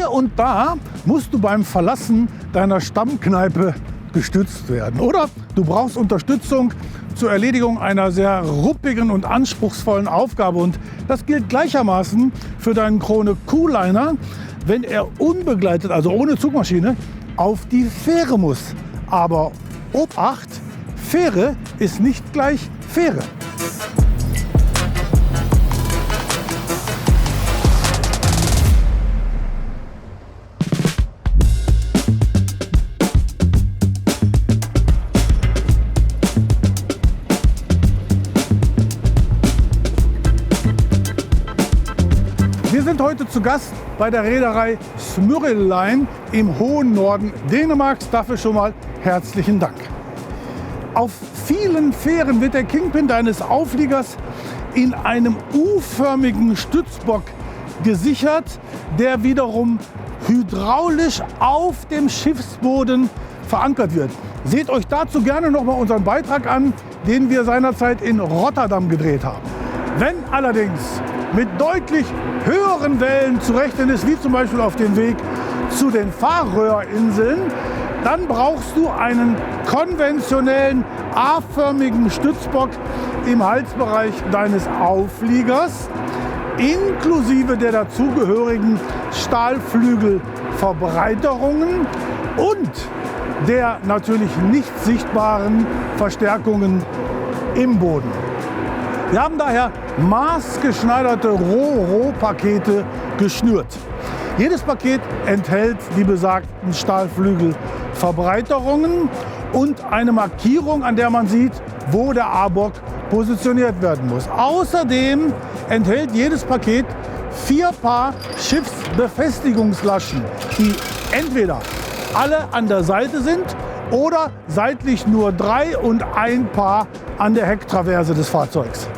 Hier und da musst du beim Verlassen deiner Stammkneipe gestützt werden. Oder du brauchst Unterstützung zur Erledigung einer sehr ruppigen und anspruchsvollen Aufgabe. Und das gilt gleichermaßen für deinen Krone Q-Liner, wenn er unbegleitet, also ohne Zugmaschine, auf die Fähre muss. Aber Obacht, Fähre ist nicht gleich Fähre. Wir sind heute zu Gast bei der Reederei Smyril Line im hohen Norden Dänemarks. Dafür schon mal herzlichen Dank. Auf vielen Fähren wird der Kingpin deines Aufliegers in einem U-förmigen Stützbock gesichert, der wiederum hydraulisch auf dem Schiffsboden verankert wird. Seht euch dazu gerne noch mal unseren Beitrag an, den wir seinerzeit in Rotterdam gedreht haben. Wenn allerdings mit deutlich höheren Wellen zu rechnen ist, wie zum Beispiel auf dem Weg zu den Färöerinseln, dann brauchst du einen konventionellen A-förmigen Stützbock im Halsbereich deines Aufliegers, inklusive der dazugehörigen Stahlflügelverbreiterungen und der natürlich nicht sichtbaren Verstärkungen im Boden. Wir haben daher maßgeschneiderte Ro-Ro-Pakete geschnürt. Jedes Paket enthält die besagten Stahlflügelverbreiterungen und eine Markierung, an der man sieht, wo der A-Bock positioniert werden muss. Außerdem enthält jedes Paket 4 Paar Schiffsbefestigungslaschen, die entweder alle an der Seite sind oder seitlich nur 3 und ein Paar an der Hecktraverse des Fahrzeugs.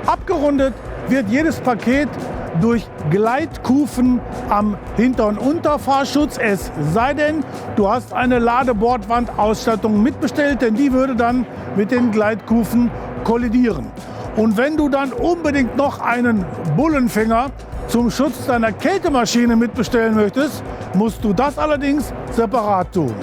Abgerundet wird jedes Paket durch Gleitkufen am Hinter- und Unterfahrschutz, es sei denn, du hast eine Ladebordwandausstattung mitbestellt, denn die würde dann mit den Gleitkufen kollidieren. Und wenn du dann unbedingt noch einen Bullenfänger zum Schutz deiner Kältemaschine mitbestellen möchtest, musst du das allerdings separat tun.